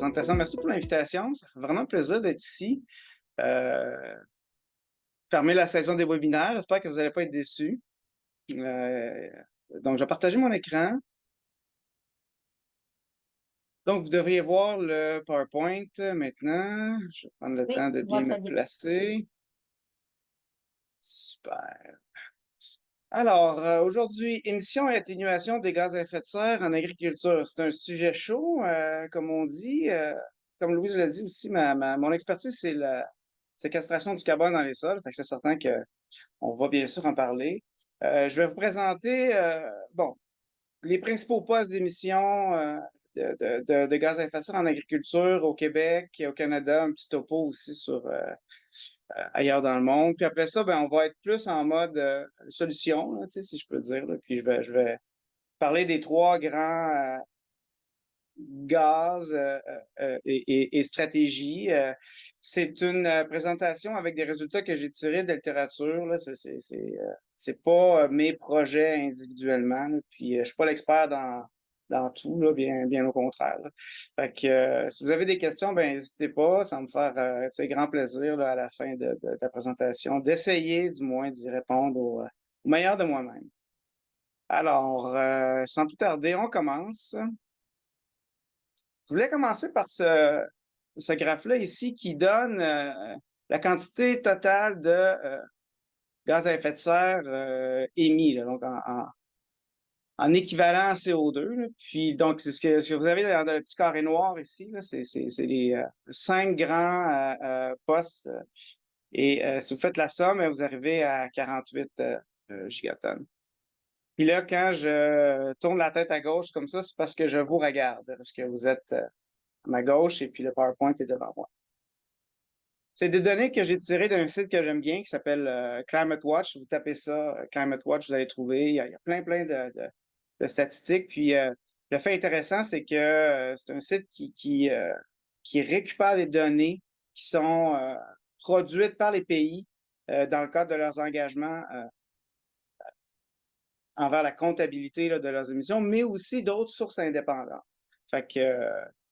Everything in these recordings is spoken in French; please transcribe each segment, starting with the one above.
présentation. Merci pour l'invitation. Ça fait vraiment plaisir d'être ici. Fermer la saison des webinaires. J'espère que vous n'allez pas être déçus. Donc, je vais partager mon écran. Donc, vous devriez voir le PowerPoint maintenant. Je vais prendre le Oui, temps de on voit bien me très bien. placer. Super. Alors, aujourd'hui, émissions et atténuation des gaz à effet de serre en agriculture. C'est un sujet chaud, comme on dit. Comme Louise l'a dit aussi, mon expertise, c'est la séquestration du carbone dans les sols. Fait que c'est certain qu'on va bien sûr en parler. Je vais vous présenter, bon, les principaux postes d'émissions de gaz à effet de serre en agriculture au Québec et au Canada, un petit topo aussi sur ailleurs dans le monde. Puis après ça, ben, on va être plus en mode solution, là, tu sais, si je peux dire. Là. Puis je vais parler des trois grands gaz et stratégies. C'est une présentation avec des résultats que j'ai tirés de la littérature. Là. C'est pas mes projets individuellement. Là. Puis je suis pas l'expert dans tout, là, bien au contraire. Là. Fait que si vous avez des questions, ben n'hésitez pas, ça va me faire grand plaisir là, à la fin de la présentation, d'essayer du moins d'y répondre au meilleur de moi-même. Alors, sans plus tarder, on commence. Je voulais commencer par ce graphe-là ici qui donne la quantité totale de gaz à effet de serre émis, là, donc en équivalent CO2. Là. Puis donc, c'est ce que vous avez dans le petit carré noir ici, là, c'est les 5 grands postes. Et si vous faites la somme, vous arrivez à 48 gigatonnes. Puis là, quand je tourne la tête à gauche comme ça, c'est parce que je vous regarde, parce que vous êtes à ma gauche et puis le PowerPoint est devant moi. C'est des données que j'ai tirées d'un site que j'aime bien qui s'appelle Climate Watch. Vous tapez ça, Climate Watch, vous allez trouver. Il y a plein de statistiques. Puis le fait intéressant, c'est que c'est un site qui récupère des données qui sont produites par les pays dans le cadre de leurs engagements envers la comptabilité là, de leurs émissions, mais aussi d'autres sources indépendantes. Fait que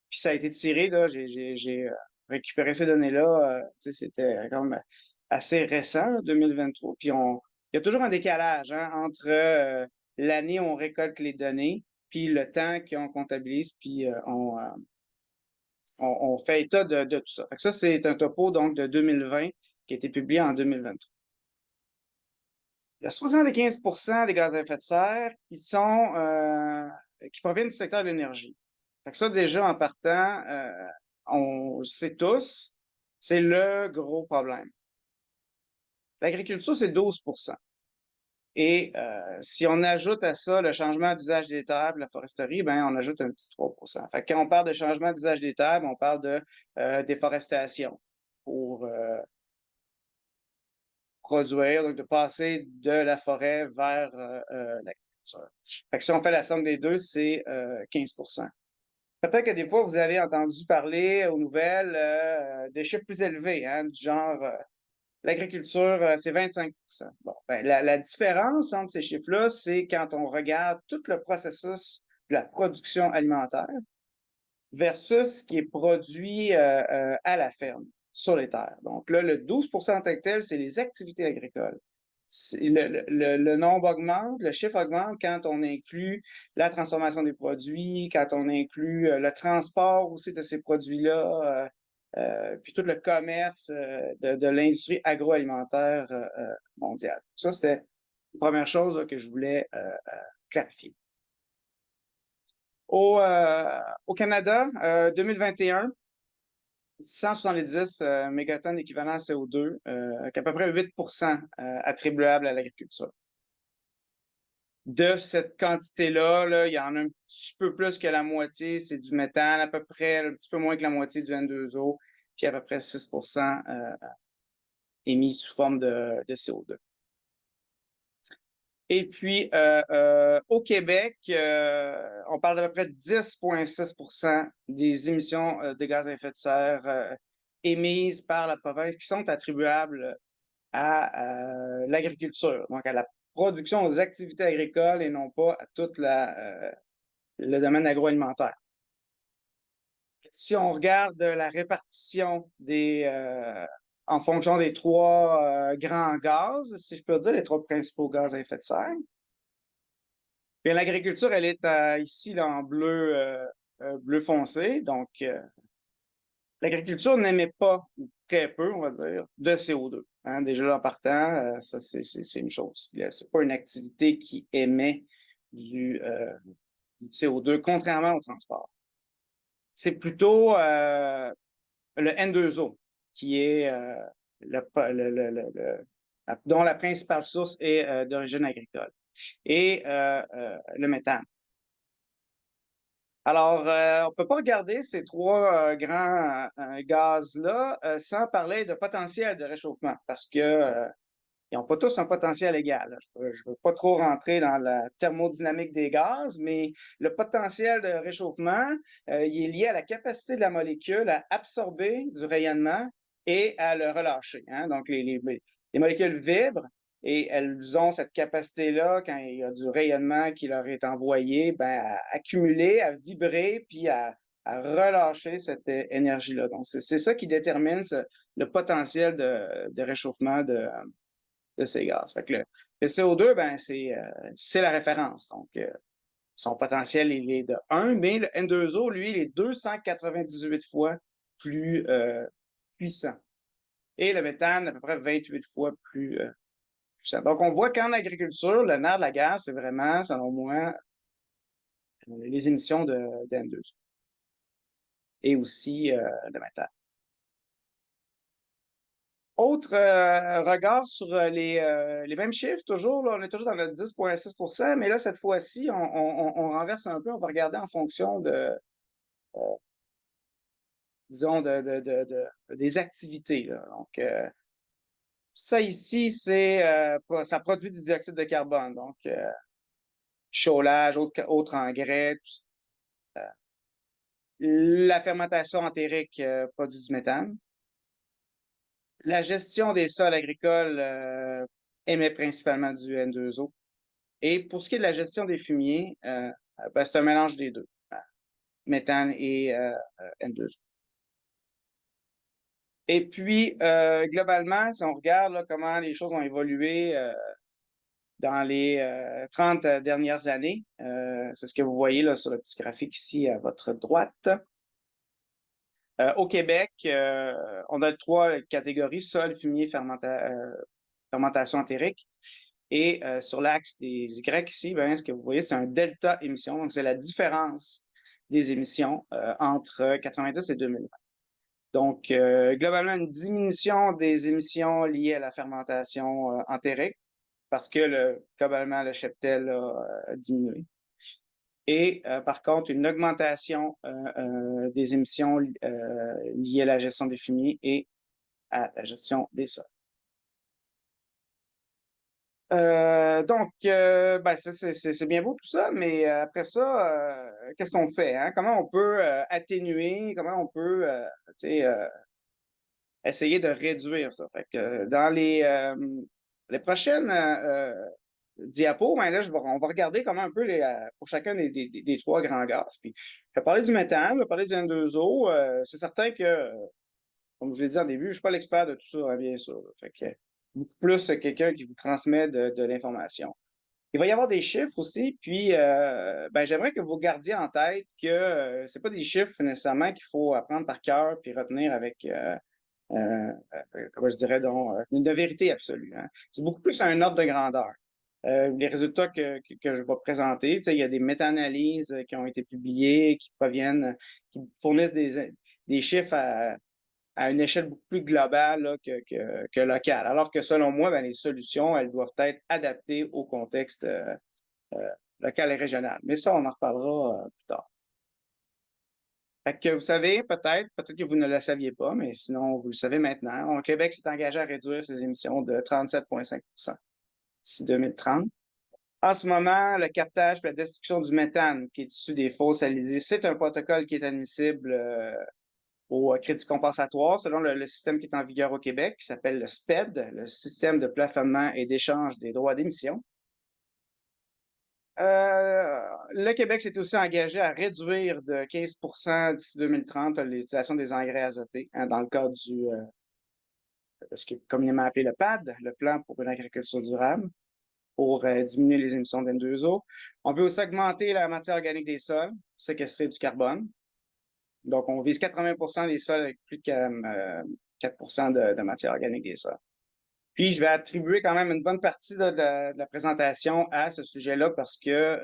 puis ça a été tiré, là, j'ai récupéré ces données-là, c'était quand même assez récent, là, 2023. Puis il y a toujours un décalage hein, entre l'année où on récolte les données, puis le temps qu'on comptabilise, puis on fait état de tout ça. Fait que ça, c'est un topo donc de 2020 qui a été publié en 2023. Il y a 75 des gaz à effet de serre qui proviennent du secteur de l'énergie. Fait que ça, déjà, en partant, on le sait tous, c'est le gros problème. L'agriculture, c'est 12 Et si on ajoute à ça le changement d'usage des terres, la foresterie, ben on ajoute un petit 3 Fait que quand on parle de changement d'usage des terres, on parle de déforestation pour produire, donc de passer de la forêt vers l'agriculture. Fait que si on fait la somme des deux, c'est 15 Peut-être que des fois, vous avez entendu parler aux nouvelles des chiffres plus élevés, hein, du genre l'agriculture, c'est 25 Bon, ben, la différence entre ces chiffres-là, c'est quand on regarde tout le processus de la production alimentaire versus ce qui est produit à la ferme, sur les terres. Donc là, le 12 en tant que tel, c'est les activités agricoles. Le nombre augmente, le chiffre augmente quand on inclut la transformation des produits, quand on inclut le transport aussi de ces produits-là, puis tout le commerce de l'industrie agroalimentaire mondiale. Ça, c'était la première chose là, que je voulais clarifier. Au Canada, 2021, 170 mégatonnes équivalent CO2, avec à peu près 8 attribuables à l'agriculture. De cette quantité-là, là, il y en a un petit peu plus que la moitié, c'est du méthane, à peu près un petit peu moins que la moitié du N2O, puis à peu près 6 émis sous forme de CO2. Et puis, au Québec, on parle d'à peu près de 10,6 des émissions de gaz à effet de serre émises par la province qui sont attribuables à l'agriculture, donc à la production aux activités agricoles et non pas à tout le domaine agroalimentaire. Si on regarde la répartition en fonction des trois grands gaz, si je peux dire, les trois principaux gaz à effet de serre, bien, l'agriculture, elle est ici là, en bleu foncé. Donc, l'agriculture n'émet pas, ou très peu, on va dire, de CO2. Hein. Déjà là, en partant, ça, c'est une chose. C'est pas une activité qui émet du CO2, contrairement au transport. C'est plutôt le N2O, qui est dont la principale source est d'origine agricole, et le méthane. Alors, on ne peut pas regarder ces trois grands gaz-là sans parler de potentiel de réchauffement, parce que ils n'ont pas tous un potentiel égal. Je ne veux pas trop rentrer dans la thermodynamique des gaz, mais le potentiel de réchauffement, il est lié à la capacité de la molécule à absorber du rayonnement et à le relâcher. Hein? Donc, les molécules vibrent et elles ont cette capacité-là, quand il y a du rayonnement qui leur est envoyé, ben, à accumuler, à vibrer, puis à relâcher cette énergie-là. Donc, c'est ça qui détermine le potentiel de réchauffement de ces gaz. Fait que le CO2, ben, c'est la référence. Donc, son potentiel, il est de 1, mais le N2O, lui, il est 298 fois plus puissant. Et le méthane, à peu près 28 fois plus puissant. Donc, on voit qu'en agriculture, le nerf de la guerre, c'est vraiment, selon moi, les émissions de N2O et aussi le méthane. Autre regard sur les mêmes chiffres, toujours, là, on est toujours dans le 10,6 %, mais là, cette fois-ci, on renverse un peu, on va regarder en fonction disons, des activités. Là. Donc, ça ici, ça produit du dioxyde de carbone, donc chaulage, autres engrais, la fermentation entérique produit du méthane. La gestion des sols agricoles émet principalement du N2O. Et pour ce qui est de la gestion des fumiers, ben, c'est un mélange des deux, méthane et N2O. Et puis, globalement, si on regarde là, comment les choses ont évolué dans les 30 dernières années, c'est ce que vous voyez là, sur le petit graphique ici à votre droite. Au Québec, on a trois catégories, sol, fumier, fermentation entérique. Et sur l'axe des Y ici, ben, ce que vous voyez, c'est un delta émission. Donc, c'est la différence des émissions entre 90 et 2020. Donc, globalement, une diminution des émissions liées à la fermentation entérique parce que globalement, le cheptel a diminué. Et par contre, une augmentation des émissions liées à la gestion des fumiers et à la gestion des sols. Donc, ben, c'est bien beau tout ça, mais après ça, qu'est-ce qu'on fait? Hein? Comment on peut atténuer, comment on peut essayer de réduire ça? Fait que dans les prochaines diapos, ben là, on va regarder comment un peu pour chacun des trois grands gaz. Puis, je vais parler du méthane, je vais parler du N2O. C'est certain que, comme je l'ai dit en début, je suis pas l'expert de tout ça, hein, bien sûr. Fait que beaucoup plus quelqu'un qui vous transmet de l'information. Il va y avoir des chiffres aussi, puis ben, j'aimerais que vous gardiez en tête que c'est pas des chiffres nécessairement qu'il faut apprendre par cœur puis retenir avec, comment je dirais, donc, une vérité absolue. Hein. C'est beaucoup plus un ordre de grandeur. Les résultats que je vais présenter, il y a des méta-analyses qui ont été publiées, qui fournissent des chiffres à une échelle beaucoup plus globale là, que locale. Alors que selon moi, ben, les solutions, elles doivent être adaptées au contexte local et régional. Mais ça, on en reparlera plus tard. Fait que vous savez, peut-être que vous ne le saviez pas, mais sinon, vous le savez maintenant. Le Québec s'est engagé à réduire ses émissions de 37,5 % d'ici 2030. En ce moment, le captage et la destruction du méthane qui est issu des fosses alizées, c'est un protocole qui est admissible au crédit compensatoire selon le système qui est en vigueur au Québec, qui s'appelle le SPED, le système de plafonnement et d'échange des droits d'émission. Le Québec s'est aussi engagé à réduire de 15% d'ici 2030 l'utilisation des engrais azotés, hein, dans le cadre ce qui est communément appelé le PAD, le Plan pour une agriculture durable, pour diminuer les émissions de N2O. On veut aussi augmenter la matière organique des sols, séquestrer du carbone. Donc, on vise 80% des sols avec plus de 4% de matière organique des sols. Puis, je vais attribuer quand même une bonne partie de la présentation à ce sujet-là parce que,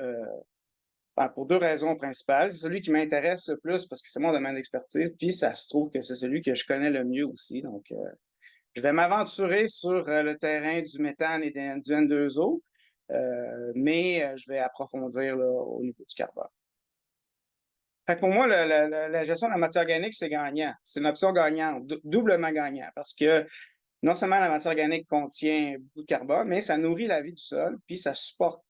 pour deux raisons principales. C'est celui qui m'intéresse le plus parce que c'est mon domaine d'expertise, puis ça se trouve que c'est celui que je connais le mieux aussi. Donc, je vais m'aventurer sur le terrain du méthane et du N2O, mais je vais approfondir là, au niveau du carbone. Fait que pour moi, la gestion de la matière organique, c'est gagnant. C'est une option gagnante, doublement gagnant, parce que non seulement la matière organique contient beaucoup de carbone, mais ça nourrit la vie du sol, puis ça supporte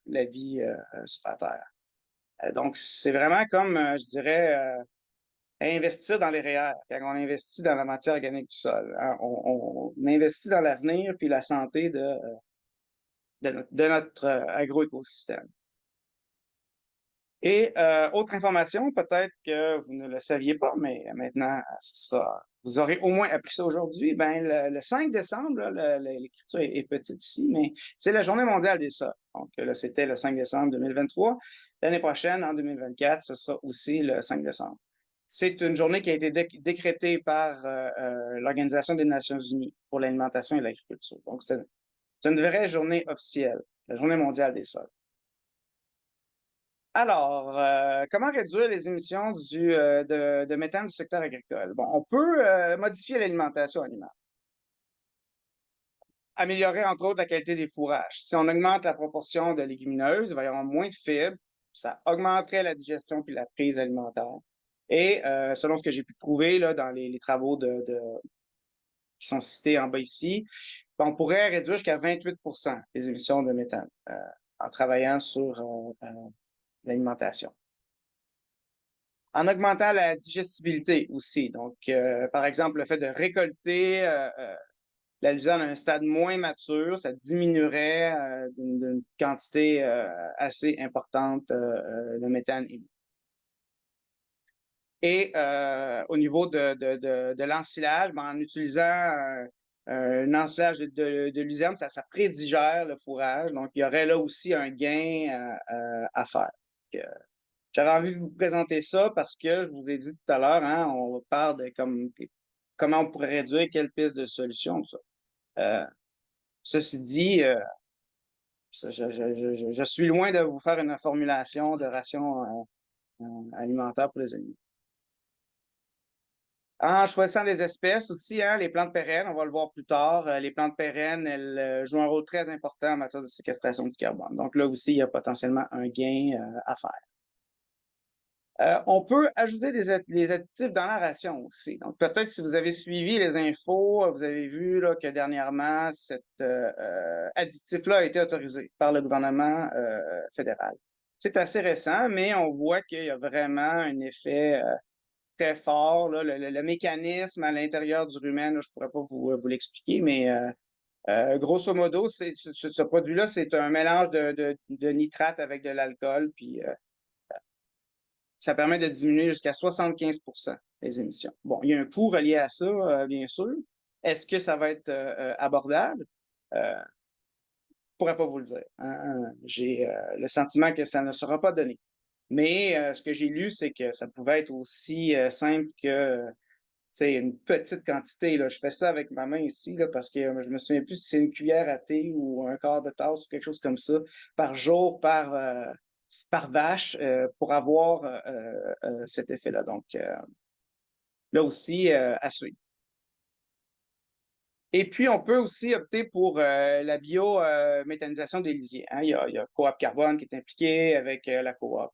la vie sur la Terre. Donc, c'est vraiment comme, je dirais, investir dans les REER, quand on investit dans la matière organique du sol. Hein. On investit dans l'avenir puis la santé de notre agroécosystème. Et autre information, peut-être que vous ne le saviez pas, mais maintenant, vous aurez au moins appris ça aujourd'hui. Ben, le 5 décembre, l'écriture est petite ici, mais c'est la Journée mondiale des sols. Donc là, c'était le 5 décembre 2023. L'année prochaine, en 2024, ce sera aussi le 5 décembre. C'est une journée qui a été décrétée par l'Organisation des Nations Unies pour l'alimentation et l'agriculture. Donc, c'est une vraie journée officielle, la Journée mondiale des sols. Alors, comment réduire les émissions de méthane du secteur agricole? Bon, on peut modifier l'alimentation animale. Améliorer, entre autres, la qualité des fourrages. Si on augmente la proportion de légumineuses, il va y avoir moins de fibres, ça augmenterait la digestion puis la prise alimentaire. Et selon ce que j'ai pu trouver là, dans les travaux qui sont cités en bas ici, on pourrait réduire jusqu'à 28% les émissions de méthane en travaillant sur l'alimentation. En augmentant la digestibilité aussi. Donc, par exemple, le fait de récolter la luzerne à un stade moins mature, ça diminuerait d'une quantité assez importante le méthane émis. Et au niveau de l'ensilage, en utilisant un ensilage de luzerne, ça prédigère le fourrage. Donc, il y aurait là aussi un gain à faire. J'avais envie de vous présenter ça parce que je vous ai dit tout à l'heure, hein, on parle de comment on pourrait réduire, quelle piste de solution, tout ça. Ceci dit, je suis loin de vous faire une formulation de ration alimentaire pour les animaux. En choisissant des espèces aussi, hein, les plantes pérennes, on va le voir plus tard, les plantes pérennes, elles jouent un rôle très important en matière de séquestration du carbone. Donc là aussi, il y a potentiellement un gain à faire. On peut ajouter des additifs dans la ration aussi. Donc, peut-être si vous avez suivi les infos, vous avez vu là, que dernièrement, cet additif-là a été autorisé par le gouvernement fédéral. C'est assez récent, mais on voit qu'il y a vraiment un effet très fort. Là, le mécanisme à l'intérieur du rumen, là, je ne pourrais pas vous l'expliquer, mais grosso modo, ce produit-là, c'est un mélange de nitrate avec de l'alcool, puis ça permet de diminuer jusqu'à 75% les émissions. Bon, il y a un coût relié à ça, bien sûr. Est-ce que ça va être abordable? Je ne pourrais pas vous le dire. Hein. J'ai le sentiment que ça ne sera pas donné. Mais ce que j'ai lu, c'est que ça pouvait être aussi simple que une petite quantité. Là. Je fais ça avec ma main ici là, parce que je me souviens plus si c'est une cuillère à thé ou un quart de tasse ou quelque chose comme ça par jour, par vache pour avoir cet effet-là. Donc, là aussi, à suivre. Et puis, on peut aussi opter pour la biométhanisation des lisiers. Hein. Il y a Coop Carbone qui est impliqué avec la Coop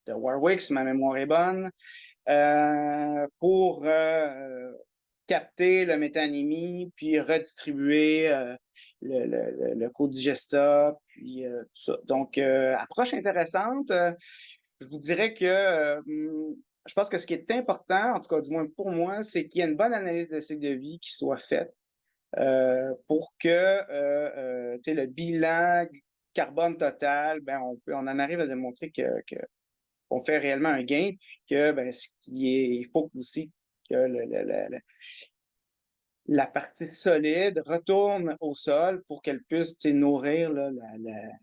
de Warwick, si ma mémoire est bonne, pour capter le méthane émis, puis redistribuer le co-digesta, puis tout ça. Donc, approche intéressante. Je vous dirais que je pense que ce qui est important, en tout cas du moins pour moi, c'est qu'il y ait une bonne analyse de cycle de vie qui soit faite pour que le bilan carbone total, ben on en arrive à démontrer qu'on fait réellement un gain, puis que ben, il faut aussi que la partie solide retourne au sol pour qu'elle puisse nourrir là,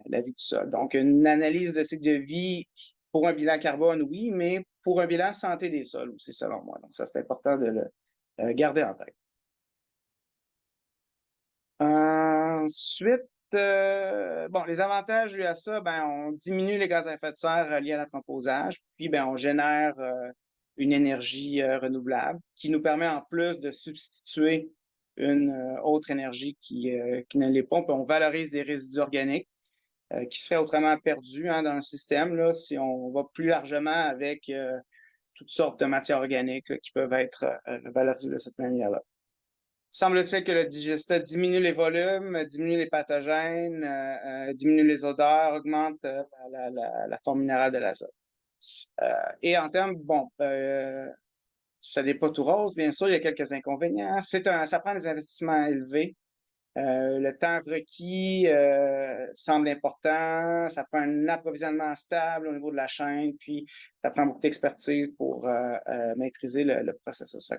la vie du sol. Donc, une analyse de cycle de vie pour un bilan carbone, oui, mais pour un bilan santé des sols aussi, selon moi. Donc, ça, c'est important de le garder en tête. Ensuite, bon, les avantages liés à ça, ben, on diminue les gaz à effet de serre liés à notre emposage, puis ben, on génère une énergie renouvelable qui nous permet en plus de substituer une autre énergie qui ne l'est pas. Puis on valorise des résidus organiques qui seraient autrement perdus hein, dans le système là, si on va plus largement avec toutes sortes de matières organiques là, qui peuvent être valorisées de cette manière-là. Semble-t-il que le digestat diminue les volumes, diminue les pathogènes, diminue les odeurs, augmente la forme minérale de l'azote. Et en termes, bon, ça n'est pas tout rose, bien sûr, il y a quelques inconvénients. Ça prend des investissements élevés. Le temps requis semble important. Ça prend un approvisionnement stable au niveau de la chaîne, puis ça prend beaucoup d'expertise pour maîtriser le processus.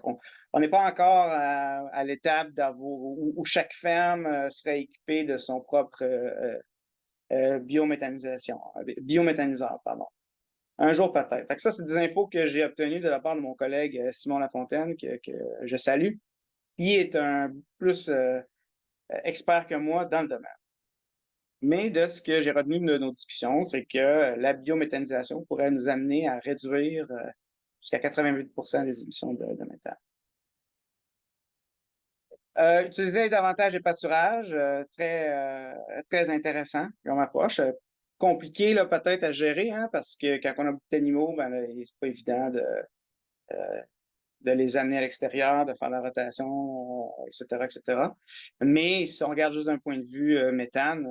On n'est pas encore à l'étape où chaque ferme serait équipée de son propre biométhaniseur, pardon. Un jour peut-être. Fait que ça, c'est des infos que j'ai obtenues de la part de mon collègue Simon Lafontaine, que je salue, qui est un plus expert que moi dans le domaine. Mais de ce que j'ai retenu de nos discussions, c'est que la biométhanisation pourrait nous amener à réduire jusqu'à 88 des émissions de méthane. Utiliser davantage les pâturages, très intéressant comme approche. Compliqué là peut-être à gérer, hein, parce que quand on a beaucoup d'animaux, ben, c'est pas évident de les amener à l'extérieur, de faire la rotation, etc., etc. Mais si on regarde juste d'un point de vue méthane,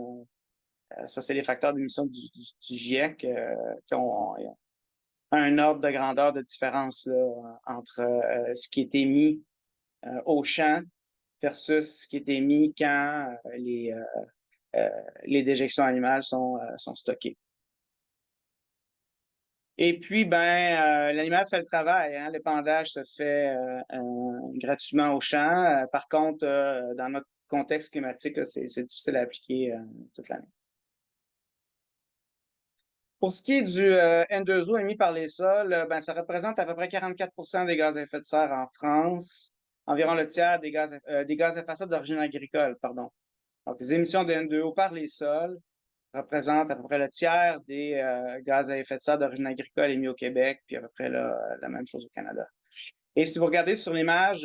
ça, c'est les facteurs d'émission du GIEC. On a un ordre de grandeur de différence là, entre ce qui est émis au champ versus ce qui est émis quand les déjections animales sont stockées. Et puis, ben, l'animal fait le travail. Hein? L'épandage se fait gratuitement au champ. Par contre, dans notre contexte climatique, c'est difficile à appliquer toute l'année. Pour ce qui est du N2O émis par les sols, ben, ça représente à peu près 44 des gaz à effet de serre en France, environ le tiers des gaz à effet de serre d'origine agricole, pardon. Donc, les émissions de N2O par les sols représentent à peu près le tiers des gaz à effet de serre d'origine agricole émis au Québec, puis à peu près la même chose au Canada. Et si vous regardez sur l'image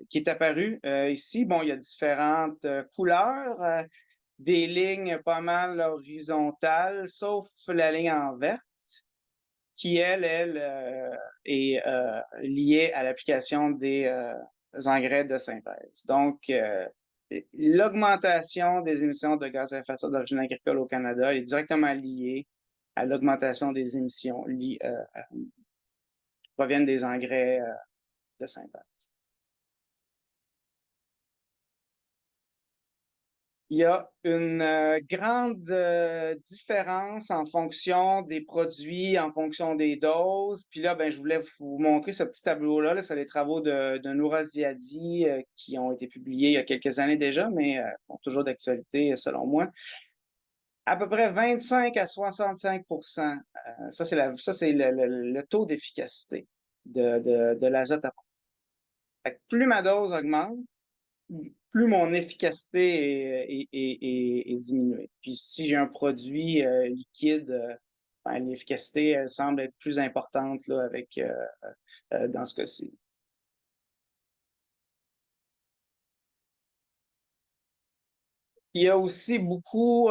qui est apparue ici, bon, il y a différentes couleurs, des lignes pas mal horizontales, sauf la ligne en vert, qui, elle, est liée à l'application des engrais de synthèse. Donc, l'augmentation des émissions de gaz à effet de serre d'origine agricole au Canada est directement liée à l'augmentation des émissions qui proviennent des engrais de synthèse. Il y a une grande différence en fonction des produits, en fonction des doses. Puis là, ben, je voulais vous montrer ce petit tableau-là. Là, c'est les travaux de Noura Ziadi qui ont été publiés il y a quelques années déjà, mais sont toujours d'actualité selon moi. À peu près 25 à 65 ça, c'est le taux d'efficacité de l'azote à plus ma dose augmente, plus mon efficacité est diminuée. Puis si j'ai un produit liquide, ben, l'efficacité, elle semble être plus importante là, dans ce cas-ci. Il y a aussi beaucoup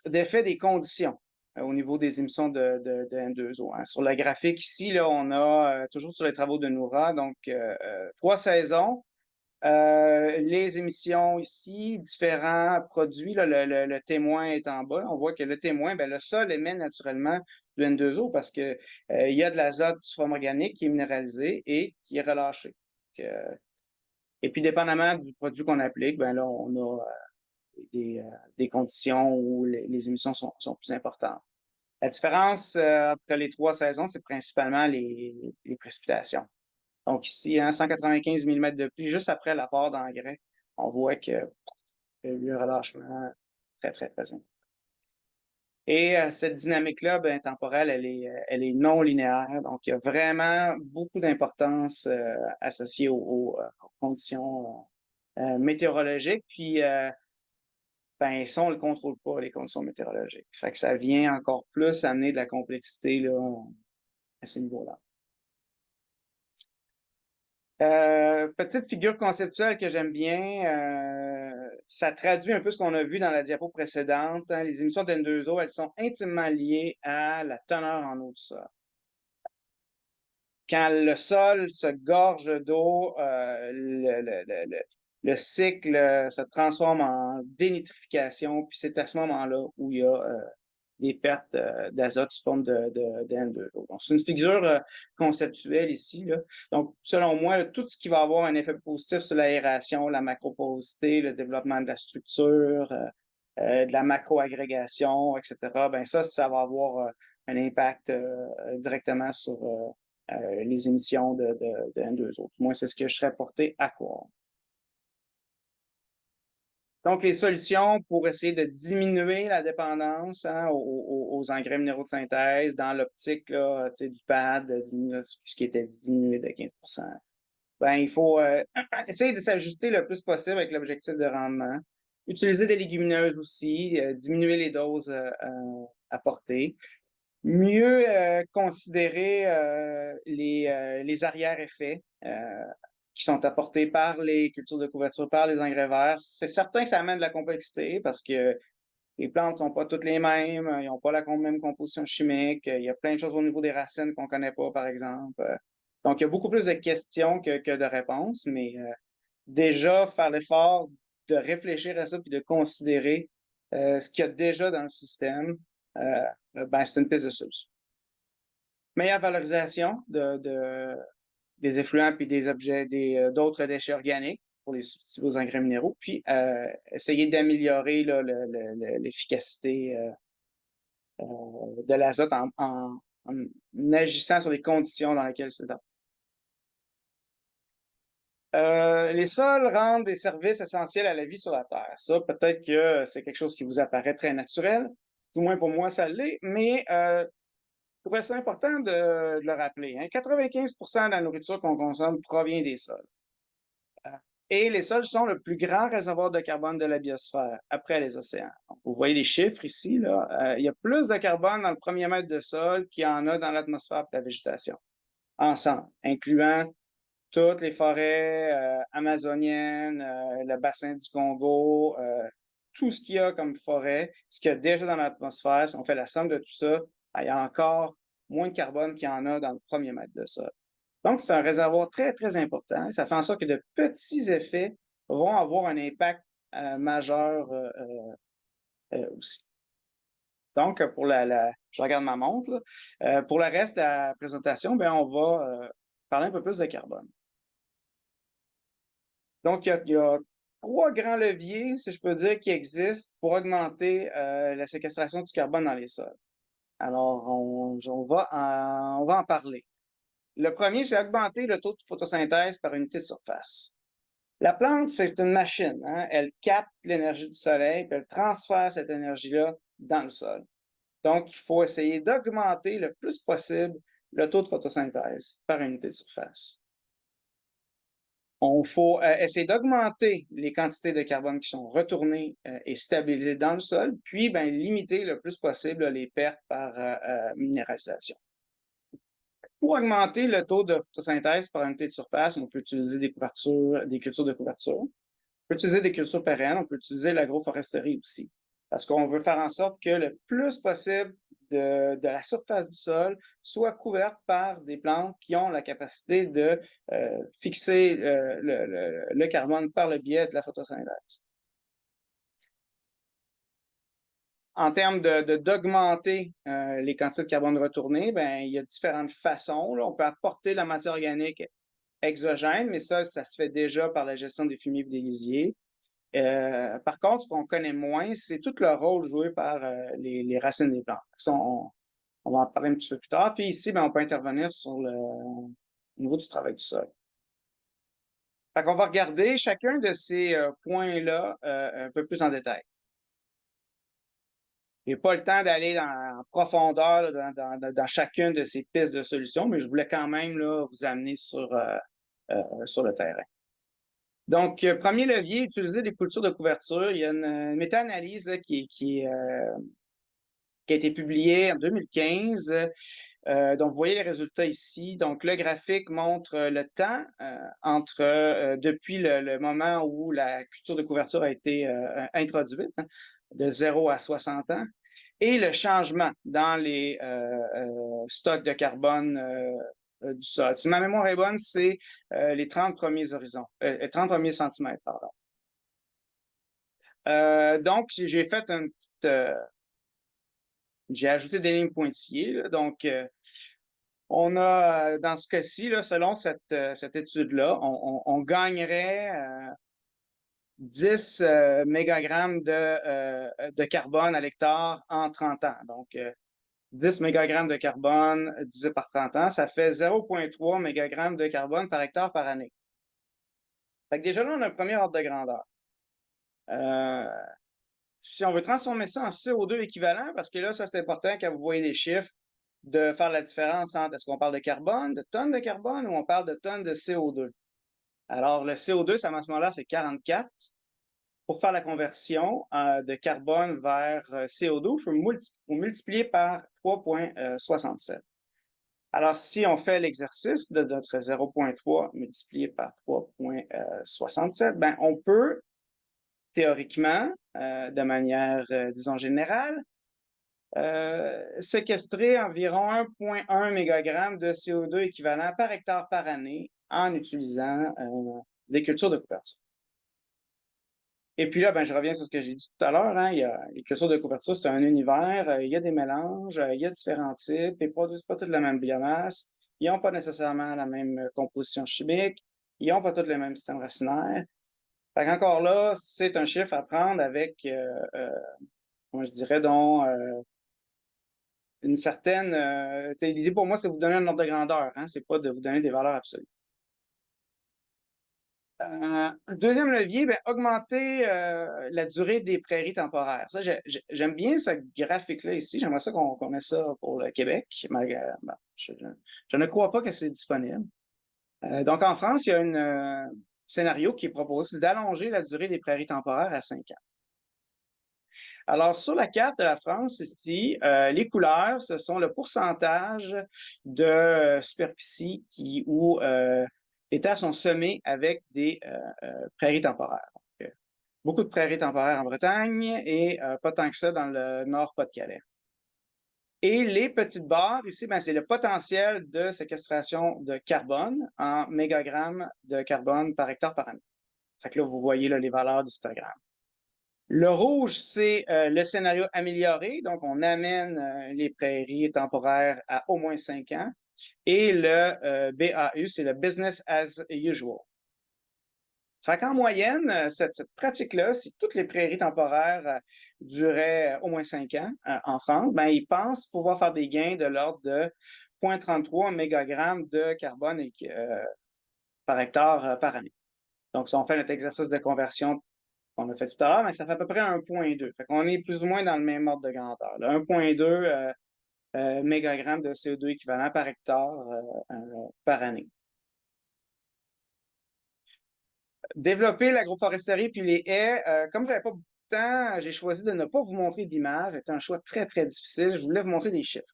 d'effets des conditions au niveau des émissions de N2O. Hein. Sur la graphique ici, là, on a toujours sur les travaux de Noura, donc 3 saisons. Les émissions ici, différents produits, là, le témoin est en bas. On voit que le témoin, ben, le sol émet naturellement du N2O parce que il y a de l'azote sous forme organique qui est minéralisé et qui est relâché. Et puis, dépendamment du produit qu'on applique, ben là, on a des conditions où les émissions sont plus importantes. La différence entre les 3 saisons, c'est principalement les précipitations. Donc ici, 195 mm de pluie juste après l'apport d'engrais, on voit qu'il y a eu un relâchement très, très présent. Et cette dynamique-là, temporelle, elle est non linéaire. Donc, il y a vraiment beaucoup d'importance associée aux conditions météorologiques. Puis, ça, on ne le contrôle pas, les conditions météorologiques. Fait que ça vient encore plus amener de la complexité là, à ce niveau-là. Petite figure conceptuelle que j'aime bien, ça traduit un peu ce qu'on a vu dans la diapo précédente. Hein. Les émissions de N2O, elles sont intimement liées à la teneur en eau du sol. Quand le sol se gorge d'eau, le cycle se transforme en dénitrification, puis c'est à ce moment-là où il y a des pertes d'azote sous forme de N2O. Donc, c'est une figure conceptuelle ici. Là. Donc, selon moi, tout ce qui va avoir un effet positif sur l'aération, la macroporosité, le développement de la structure, de la macroagrégation, etc., ça va avoir un impact directement sur les émissions de N2O. Moi, c'est ce que je serais porté à croire. Donc, les solutions pour essayer de diminuer la dépendance aux engrais minéraux de synthèse dans l'optique du PAD, ce qui était diminué de 15 il faut essayer de s'ajuster le plus possible avec l'objectif de rendement. Utiliser des légumineuses aussi, diminuer les doses apportées. Mieux considérer les arrière-effets qui sont apportés par les cultures de couverture, par les engrais verts. C'est certain que ça amène de la complexité parce que les plantes sont pas toutes les mêmes, ils n'ont pas la même composition chimique, il y a plein de choses au niveau des racines qu'on connaît pas, par exemple. Donc, il y a beaucoup plus de questions que de réponses, mais déjà, faire l'effort de réfléchir à ça puis de considérer ce qu'il y a déjà dans le système, c'est une piste de solution. Meilleure valorisation des effluents puis des objets, d'autres déchets organiques pour vos engrais minéraux, puis essayer d'améliorer l'efficacité de l'azote en agissant sur les conditions dans lesquelles c'est dans. Les sols rendent des services essentiels à la vie sur la Terre. Ça, peut-être que c'est quelque chose qui vous apparaît très naturel. Du moins pour moi, ça l'est, mais je trouvais ça important de le rappeler. Hein. 95% de la nourriture qu'on consomme provient des sols. Et les sols sont le plus grand réservoir de carbone de la biosphère, après les océans. Donc, vous voyez les chiffres ici. Là. Il y a plus de carbone dans le premier mètre de sol qu'il y en a dans l'atmosphère de la végétation, ensemble, incluant toutes les forêts amazoniennes, le bassin du Congo, tout ce qu'il y a comme forêt, ce qu'il y a déjà dans l'atmosphère. Si on fait la somme de tout ça, il y a encore moins de carbone qu'il y en a dans le premier mètre de sol. Donc, c'est un réservoir très, très important. Ça fait en sorte que de petits effets vont avoir un impact majeur aussi. Donc, je regarde ma montre. Pour le reste de la présentation, on va parler un peu plus de carbone. Donc, il y a 3 grands leviers, si je peux dire, qui existent pour augmenter la séquestration du carbone dans les sols. Alors, on va en parler. Le premier, c'est augmenter le taux de photosynthèse par unité de surface. La plante, c'est une machine. Hein? Elle capte l'énergie du soleil, puis elle transfère cette énergie-là dans le sol. Donc, il faut essayer d'augmenter le plus possible le taux de photosynthèse par unité de surface. Il faut essayer d'augmenter les quantités de carbone qui sont retournées et stabilisées dans le sol, puis limiter le plus possible les pertes par minéralisation. Pour augmenter le taux de photosynthèse par unité de surface, on peut utiliser des cultures de couverture. On peut utiliser des cultures pérennes, on peut utiliser l'agroforesterie aussi. Parce qu'on veut faire en sorte que le plus possible de la surface du sol soit couverte par des plantes qui ont la capacité de fixer le carbone par le biais de la photosynthèse. En termes d'augmenter les quantités de carbone retournées, il y a différentes façons. Là. On peut apporter de la matière organique exogène, mais ça se fait déjà par la gestion des fumiers et des lisiers. Par contre, ce qu'on connaît moins, c'est tout le rôle joué par les racines des plantes. Ça, on va en parler un petit peu plus tard. Puis ici, ben, on peut intervenir sur le au niveau du travail du sol. Fait qu'on va regarder chacun de ces points-là un peu plus en détail. J'ai pas le temps d'aller en profondeur là, dans chacune de ces pistes de solutions, mais je voulais quand même là, vous amener sur le terrain. Donc, premier levier, utiliser des cultures de couverture. Il y a une méta-analyse qui a été publiée en 2015. Donc, vous voyez les résultats ici. Donc, le graphique montre le temps entre depuis le moment où la culture de couverture a été introduite, hein, de 0 à 60 ans, et le changement dans les stocks de carbone du sol. Si ma mémoire est bonne, c'est les 30 premiers horizons, 30 premiers centimètres, pardon. Donc, j'ai fait une petite... j'ai ajouté des lignes pointillées. Là, donc, on a, dans ce cas-ci, là, selon cette étude-là, on gagnerait 10 mégagrammes de carbone à l'hectare en 30 ans. Donc, 10 mégagrammes de carbone divisé par 30 ans, ça fait 0,3 mégagrammes de carbone par hectare par année. Fait que déjà là, on a un premier ordre de grandeur. Si on veut transformer ça en CO2 équivalent, parce que là, ça c'est important quand vous voyez les chiffres, de faire la différence entre est-ce qu'on parle de carbone, de tonnes de carbone, ou on parle de tonnes de CO2. Alors, le CO2, à ce moment-là, c'est 44. Pour faire la conversion de carbone vers CO2, il faut multiplier par 3,67. Alors, si on fait l'exercice de notre 0,3 multiplié par 3,67, ben, on peut, théoriquement, de manière, disons, générale, séquestrer environ 1,1 mégagramme de CO2 équivalent par hectare par année en utilisant des cultures de couverture. Et puis là, ben, je reviens sur ce que j'ai dit tout à l'heure, hein, les cultures de couverture, c'est un univers, il y a des mélanges, il y a différents types, ils produisent pas toutes la même biomasse, ils n'ont pas nécessairement la même composition chimique, ils n'ont pas tous les mêmes systèmes racinaires. Fait qu'encore là, c'est un chiffre à prendre avec, moi je dirais, dont une certaine... l'idée pour moi, c'est de vous donner un ordre de grandeur, hein, c'est pas de vous donner des valeurs absolues. Deuxième levier, ben, augmenter la durée des prairies temporaires. Ça, j'aime bien ce graphique-là ici. J'aimerais ça qu'on ait ça pour le Québec. Mais, ben, je ne crois pas que c'est disponible. Donc, en France, il y a un scénario qui propose d'allonger la durée des prairies temporaires à 5 ans. Alors, sur la carte de la France, ici, les couleurs, ce sont le pourcentage de superficie où les terres sont semées avec des prairies temporaires. Donc, beaucoup de prairies temporaires en Bretagne et pas tant que ça dans le Nord-Pas-de-Calais. Et les petites barres, ici, ben, c'est le potentiel de séquestration de carbone en mégagrammes de carbone par hectare par année. Fait que là, vous voyez là, les valeurs d'histogramme. Le rouge, c'est le scénario amélioré, donc on amène les prairies temporaires à au moins 5 ans. Et le BAU, c'est le business as usual. Fait qu'en moyenne, cette pratique-là, si toutes les prairies temporaires duraient au moins 5 ans en France, ben, ils pensent pouvoir faire des gains de l'ordre de 0,33 mégagrammes de carbone par hectare par année. Donc, si on fait notre exercice de conversion qu'on a fait tout à l'heure, mais ça fait à peu près 1,2. Fait qu'on est plus ou moins dans le même ordre de grandeur. 1,2 mégagrammes de CO2 équivalent par hectare par année. Développer l'agroforesterie puis les haies, comme j'avais pas beaucoup de temps, j'ai choisi de ne pas vous montrer d'image. C'était un choix très, très difficile. Je voulais vous montrer des chiffres.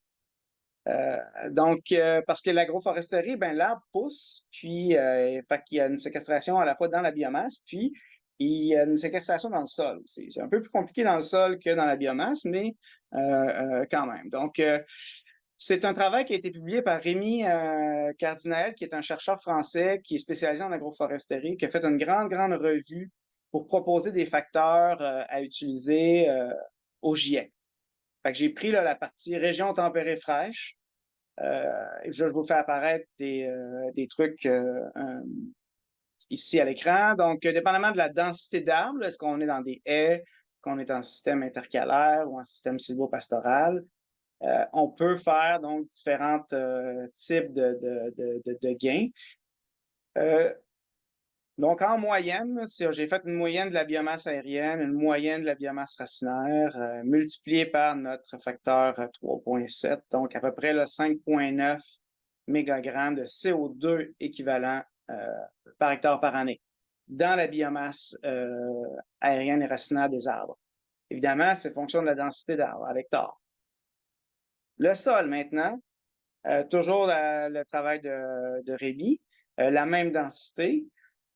Parce que l'agroforesterie, ben, l'arbre pousse, puis fait qu'il y a une séquestration à la fois dans la biomasse, puis il y a une séquestration dans le sol aussi. C'est un peu plus compliqué dans le sol que dans la biomasse, mais quand même. Donc, c'est un travail qui a été publié par Rémi Cardinal, qui est un chercheur français qui est spécialisé en agroforesterie, qui a fait une grande, grande revue pour proposer des facteurs à utiliser au GIEC. Fait que j'ai pris là, la partie région tempérée fraîche. Je vous fais apparaître des trucs ici à l'écran. Donc, dépendamment de la densité d'arbres, est-ce qu'on est dans des haies, qu'on est en système intercalaire ou en système sylvopastoral, on peut faire donc différents types de gains. Donc, en moyenne, si j'ai fait une moyenne de la biomasse aérienne, une moyenne de la biomasse racinaire, multipliée par notre facteur 3,7, donc à peu près 5,9 mégagrammes de CO2 équivalent par hectare par année dans la biomasse aérienne et racinaire des arbres. Évidemment, c'est fonction de la densité d'arbres à l'hectare. Le sol, maintenant, toujours le travail de Rémi, la même densité.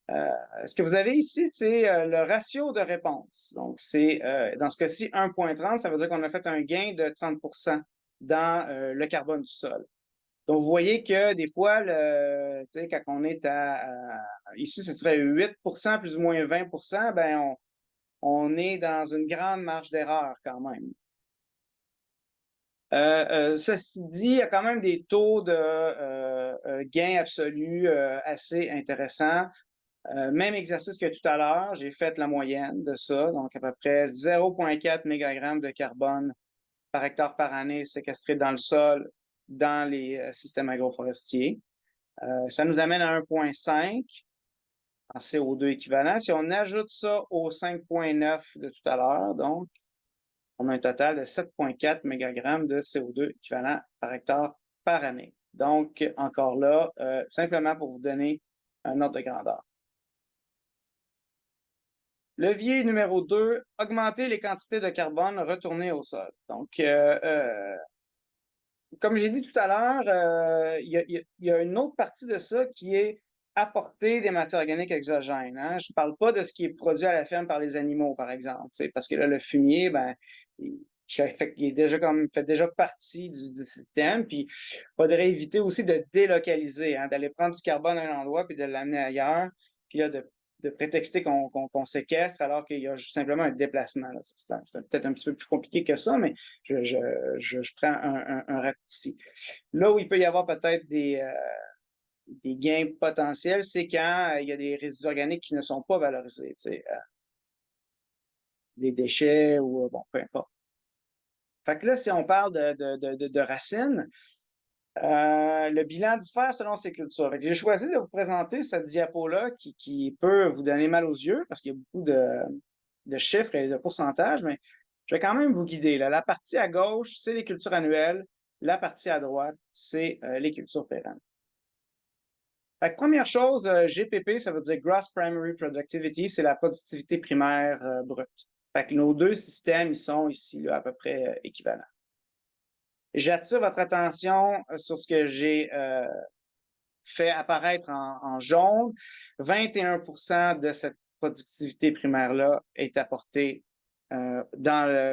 Ce que vous avez ici, c'est le ratio de réponse. Donc, c'est dans ce cas-ci 1,30, ça veut dire qu'on a fait un gain de 30 dans le carbone du sol. Donc, vous voyez que des fois, quand on est ici, ce serait 8 plus ou moins 20 ben on est dans une grande marge d'erreur quand même. Ceci dit, il y a quand même des taux de gain absolus assez intéressants. Même exercice que tout à l'heure, j'ai fait la moyenne de ça, donc à peu près 0,4 mégagrammes de carbone par hectare par année séquestré dans le sol dans les systèmes agroforestiers. Ça nous amène à 1,5 en CO2 équivalent. Si on ajoute ça au 5,9 de tout à l'heure, donc, on a un total de 7,4 mégagrammes de CO2 équivalent par hectare par année. Donc, encore là, simplement pour vous donner un ordre de grandeur. Levier numéro 2, augmenter les quantités de carbone retournées au sol. Donc, comme j'ai dit tout à l'heure, il y a une autre partie de ça qui est apporter des matières organiques exogènes. Hein? Je ne parle pas de ce qui est produit à la ferme par les animaux, par exemple, parce que là, le fumier, il est déjà fait déjà partie du système. Puis, il faudrait éviter aussi de délocaliser, hein, d'aller prendre du carbone à un endroit puis de l'amener ailleurs, puis là, de prétexter qu'on séquestre alors qu'il y a simplement un déplacement. C'est peut-être un petit peu plus compliqué que ça, mais je prends un raccourci. Là où il peut y avoir peut-être des gains potentiels, c'est quand il y a des résidus organiques qui ne sont pas valorisés, des déchets ou bon, peu importe. Fait que là, si on parle de racines, le bilan diffère selon ces cultures. J'ai choisi de vous présenter cette diapo-là qui peut vous donner mal aux yeux parce qu'il y a beaucoup de chiffres et de pourcentages, mais je vais quand même vous guider. Là. La partie à gauche, c'est les cultures annuelles. La partie à droite, c'est les cultures pérennes. Fait que première chose, GPP, ça veut dire Gross Primary Productivity, c'est la productivité primaire brute. Fait que nos deux systèmes, ils sont ici là, à peu près équivalents. J'attire votre attention sur ce que j'ai fait apparaître en jaune. 21% de cette productivité primaire-là est apportée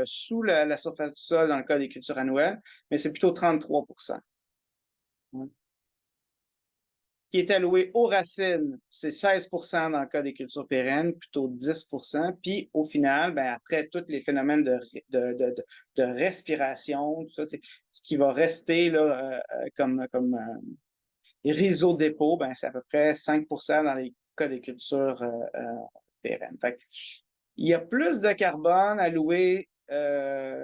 sous la surface du sol dans le cas des cultures annuelles, mais c'est plutôt 33%. Qui est alloué aux racines, c'est 16% dans le cas des cultures pérennes, plutôt 10%. Puis au final, après tous les phénomènes de respiration, tout ça, ce qui va rester là, comme réseau de dépôt, c'est à peu près 5% dans les cas des cultures pérennes. Fait il y a plus de carbone alloué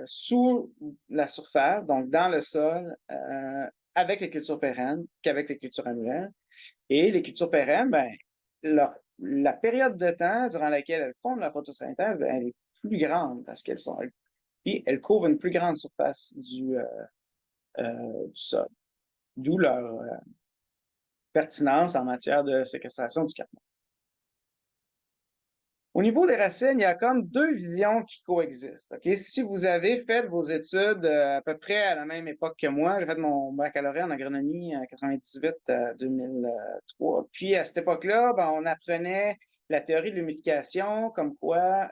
sous la surface, donc dans le sol, avec les cultures pérennes qu'avec les cultures annuelles. Et les cultures pérennes, la période de temps durant laquelle elles font de la photosynthèse, elle est plus grande parce qu'elles sont. Puis elles couvrent une plus grande surface du sol. D'où leur pertinence en matière de séquestration du carbone. Au niveau des racines, il y a comme deux visions qui coexistent. Okay? Si vous avez fait vos études à peu près à la même époque que moi, j'ai fait mon baccalauréat en agronomie en 98-2003. Puis à cette époque-là, on apprenait la théorie de l'humidification, comme quoi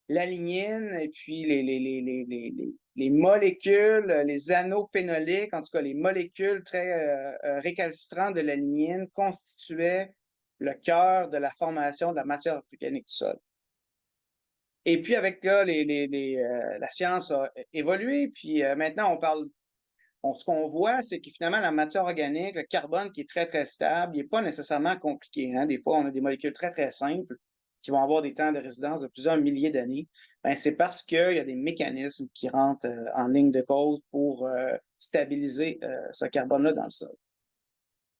la lignine et puis les molécules, les anneaux phénoliques, en tout cas les molécules très récalcitrantes de la lignine constituaient le cœur de la formation de la matière organique du sol. Et puis avec là, la science a évolué, puis maintenant ce qu'on voit, c'est que finalement, la matière organique, le carbone qui est très, très stable, il n'est pas nécessairement compliqué, hein. Des fois, on a des molécules très, très simples qui vont avoir des temps de résidence de plusieurs milliers d'années. Ben, c'est parce qu'il y a des mécanismes qui rentrent en ligne de code pour stabiliser ce carbone-là dans le sol.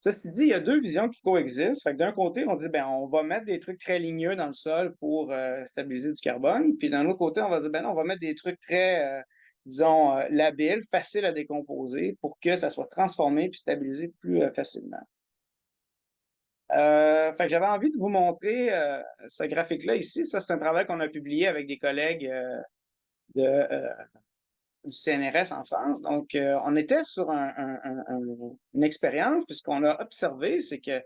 Ceci dit, il y a deux visions qui coexistent. Fait que d'un côté, on dit, ben, on va mettre des trucs très ligneux dans le sol pour stabiliser du carbone. Puis d'un autre côté, on va dire, ben non, on va mettre des trucs très, disons, labiles, faciles à décomposer pour que ça soit transformé puis stabilisé plus facilement. Fait que j'avais envie de vous montrer ce graphique-là ici. Ça, c'est un travail qu'on a publié avec des collègues de, du CNRS en France. Donc, on était sur une expérience, puisqu'on a observé, c'est que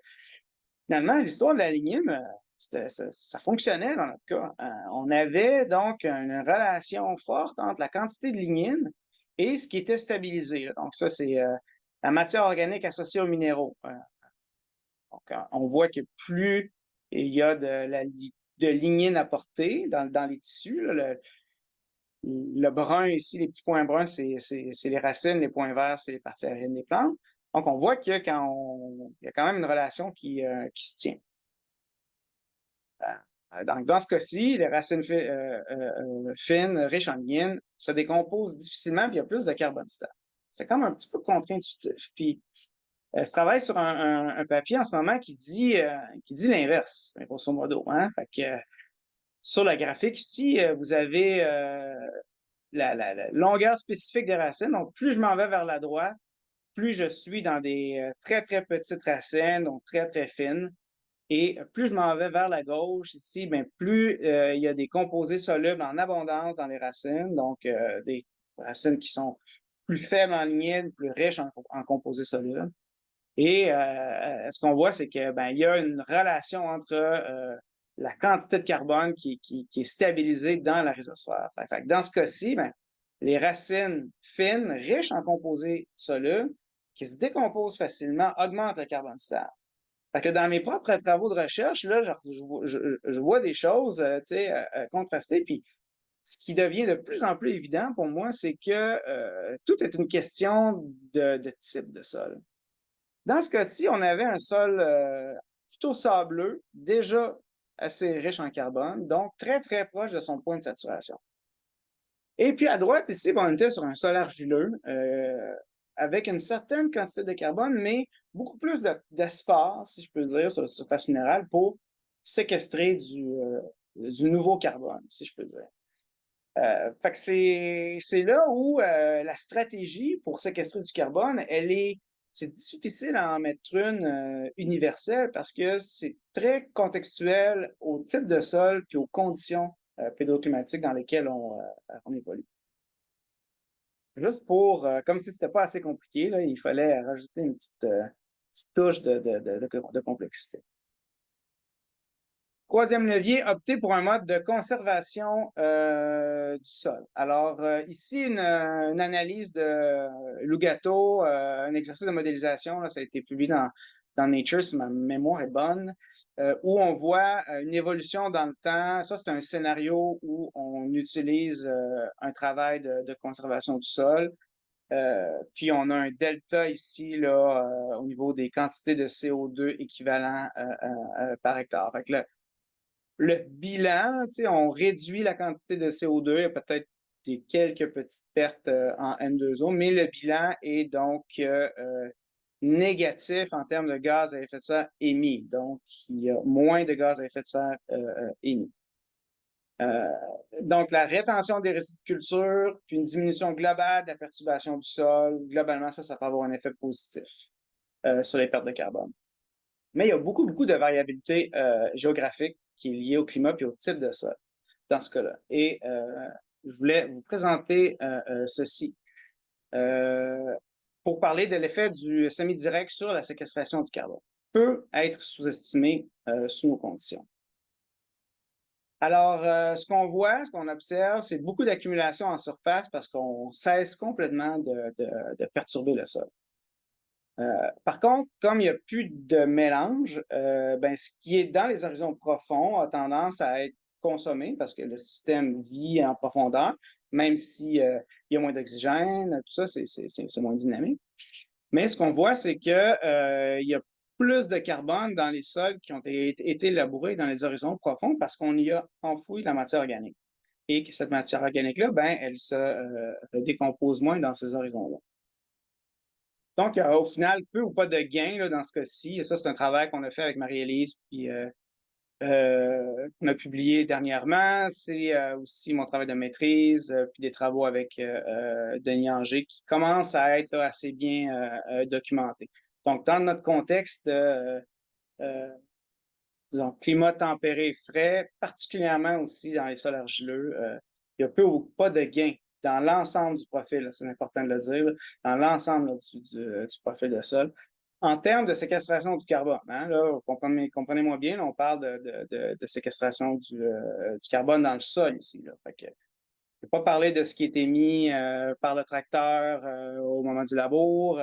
finalement, l'histoire de la lignine, ça fonctionnait dans notre cas. On avait donc une relation forte entre la quantité de lignine et ce qui était stabilisé. Donc, ça, c'est la matière organique associée aux minéraux. Donc, on voit que plus il y a de lignine apportée dans les tissus, là, le brun ici, les petits points bruns, c'est les racines, les points verts, c'est les parties aériennes des plantes. Donc, on voit qu'il y a quand même une relation qui se tient. Donc, dans ce cas-ci, les racines fines, riches en lignine, se décomposent difficilement, puis il y a plus de carbone stable. C'est comme un petit peu contre-intuitif. Puis, je travaille sur un papier en ce moment qui dit l'inverse, grosso modo. Hein? Fait que, sur la graphique ici, vous avez la longueur spécifique des racines. Donc, plus je m'en vais vers la droite, plus je suis dans des très, très petites racines, donc très, très fines. Et plus je m'en vais vers la gauche ici, bien, plus il y a des composés solubles en abondance dans les racines, donc des racines qui sont plus faibles en lignine, plus riches en composés solubles. Et ce qu'on voit, c'est que ben, il y a une relation entre la quantité de carbone qui est stabilisée dans la rhizosphère. Fait que dans ce cas-ci, ben, les racines fines, riches en composés solubles, qui se décomposent facilement, augmentent le carbone stable. Fait que dans mes propres travaux de recherche, là, je vois des choses contrastées. Puis ce qui devient de plus en plus évident pour moi, c'est que tout est une question de type de sol. Dans ce cas-ci, on avait un sol plutôt sableux, déjà assez riche en carbone, donc très, très proche de son point de saturation. Et puis à droite, ici, on était sur un sol argileux avec une certaine quantité de carbone, mais beaucoup plus d'espace, si je peux dire, sur la surface minérale pour séquestrer du nouveau carbone, si je peux dire. Fait que c'est là où la stratégie pour séquestrer du carbone, c'est difficile à en mettre une universelle parce que c'est très contextuel au type de sol puis aux conditions pédoclimatiques dans lesquelles on évolue. Juste comme si c'était pas assez compliqué, là, il fallait rajouter une petite touche de complexité. Troisième levier, opter pour un mode de conservation du sol. Alors, ici, une analyse de Lugato, un exercice de modélisation, là, ça a été publié dans Nature, si ma mémoire est bonne, où on voit une évolution dans le temps. Ça, c'est un scénario où on utilise un travail de conservation du sol. Puis on a un delta ici là, au niveau des quantités de CO2 équivalents par hectare. Fait que le bilan, on réduit la quantité de CO2, il y a peut-être quelques petites pertes en N2O, mais le bilan est donc négatif en termes de gaz à effet de serre émis. Donc, il y a moins de gaz à effet de serre émis. Donc, la rétention des résidus de culture, puis une diminution globale de la perturbation du sol, globalement, ça peut avoir un effet positif sur les pertes de carbone. Mais il y a beaucoup, beaucoup de variabilité géographique qui est liée au climat puis au type de sol dans ce cas-là. Et je voulais vous présenter ceci pour parler de l'effet du semi-direct sur la séquestration du carbone. Peut être sous-estimé sous nos conditions. Alors, ce qu'on voit, ce qu'on observe, c'est beaucoup d'accumulation en surface parce qu'on cesse complètement de perturber le sol. Par contre, comme il n'y a plus de mélange, ben, ce qui est dans les horizons profonds a tendance à être consommé parce que le système vit en profondeur. même si il y a moins d'oxygène, tout ça, c'est moins dynamique. Mais ce qu'on voit, c'est que il y a plus de carbone dans les sols qui ont été labourés dans les horizons profonds parce qu'on y a enfoui la matière organique. Et que cette matière organique-là, ben, elle se décompose moins dans ces horizons-là. Donc, au final, peu ou pas de gain là, dans ce cas-ci. Et ça, c'est un travail qu'on a fait avec Marie-Élise, puis qu'on a publié dernièrement. C'est aussi mon travail de maîtrise, puis des travaux avec Denis Anger qui commencent à être là, assez bien documentés. Donc, dans notre contexte, disons, climat tempéré frais, particulièrement aussi dans les sols argileux, il y a peu ou pas de gain dans l'ensemble du profil, c'est important de le dire, là, dans l'ensemble du profil de sol. En termes de séquestration du carbone, hein, là, comprenez-moi bien, là, on parle de séquestration du carbone dans le sol ici. Là. Fait que, je ne vais pas parler de ce qui est émis par le tracteur au moment du labour.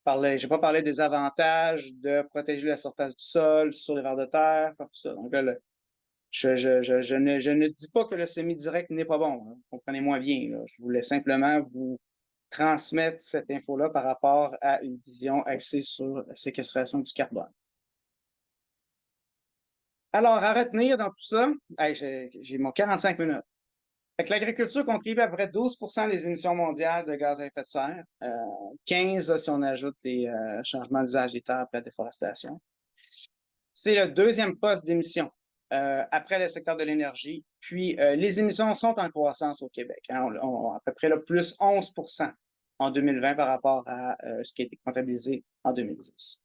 Je n'ai pas parlé des avantages de protéger la surface du sol sur les vers de terre, tout ça. Donc là, je ne dis pas que le semi-direct n'est pas bon. Hein. Comprenez-moi bien. Là. Je voulais simplement vous transmettre cette info-là par rapport à une vision axée sur la séquestration du carbone. Alors, à retenir dans tout ça, hey, j'ai mon 45 minutes. Fait que l'agriculture contribue à peu près 12 des émissions mondiales de gaz à effet de serre, 15 si on ajoute les changements d'usage des terres et la déforestation. C'est le deuxième poste d'émissions après le secteur de l'énergie. Puis les émissions sont en croissance au Québec. Hein, à peu près là, plus 11 en 2020 par rapport à ce qui a été comptabilisé en 2010.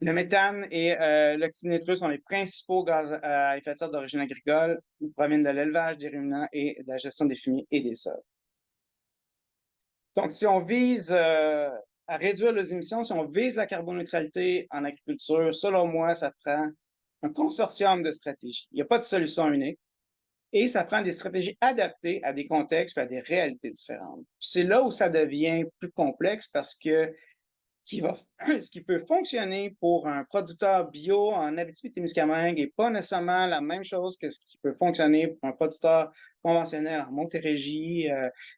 Le méthane et l'oxyde nitreux sont les principaux gaz à effet de serre d'origine agricole. Ils proviennent de l'élevage des ruminants et de la gestion des fumiers et des sols. Donc, si on vise à réduire les émissions, si on vise la carboneutralité en agriculture, selon moi, ça prend un consortium de stratégies. Il n'y a pas de solution unique. Et ça prend des stratégies adaptées à des contextes et à des réalités différentes. C'est là où ça devient plus complexe parce que ce qui peut fonctionner pour un producteur bio en Abitibi-Témiscamingue n'est pas nécessairement la même chose que ce qui peut fonctionner pour un producteur conventionnel en Montérégie,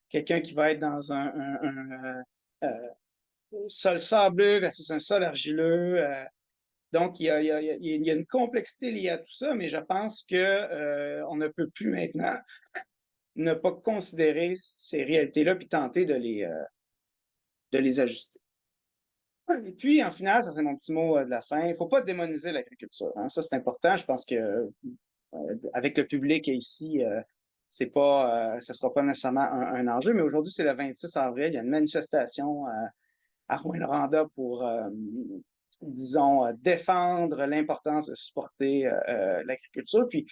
quelqu'un qui va être dans un sol sableux versus un sol argileux. Donc, il y a une complexité liée à tout ça, mais je pense qu'on ne peut plus maintenant ne pas considérer ces réalités-là puis tenter de les ajuster. Et puis, en final, ça c'est mon petit mot de la fin, il ne faut pas démoniser l'agriculture. Hein. Ça, c'est important. Je pense que avec le public ici, c'est pas, ce ne sera pas nécessairement un enjeu, mais aujourd'hui, c'est le 26 avril. Il y a une manifestation à Rouyn-Noranda pour, disons, défendre l'importance de supporter l'agriculture. Puis,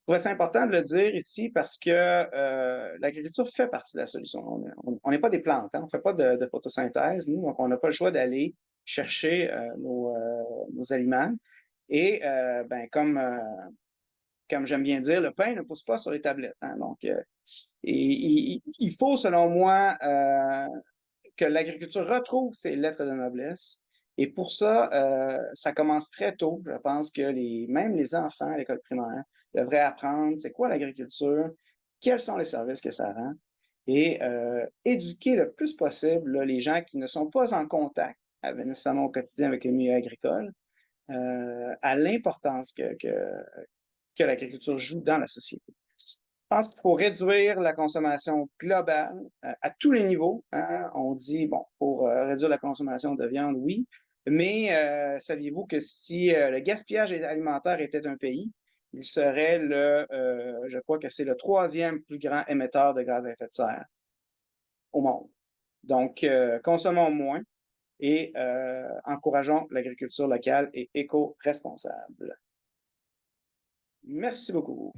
pour être important de le dire ici parce que l'agriculture fait partie de la solution. On n'est pas des plantes, hein? On ne fait pas de photosynthèse, nous, donc on n'a pas le choix d'aller chercher nos aliments. Et ben, comme j'aime bien dire, le pain ne pousse pas sur les tablettes. Hein? Donc, il faut, selon moi, que l'agriculture retrouve ses lettres de noblesse. Et pour ça, ça commence très tôt. Je pense que même les enfants à l'école primaire devraient apprendre c'est quoi l'agriculture, quels sont les services que ça rend, et éduquer le plus possible là, les gens qui ne sont pas en contact, nécessairement au quotidien avec le milieu agricole, à l'importance que l'agriculture joue dans la société. Je pense qu'il faut réduire la consommation globale à tous les niveaux. Hein. On dit, bon, pour réduire la consommation de viande, oui, mais saviez-vous que si le gaspillage alimentaire était un pays, il serait je crois que c'est le troisième plus grand émetteur de gaz à effet de serre au monde. Donc, consommons moins et encourageons l'agriculture locale et éco-responsable. Merci beaucoup.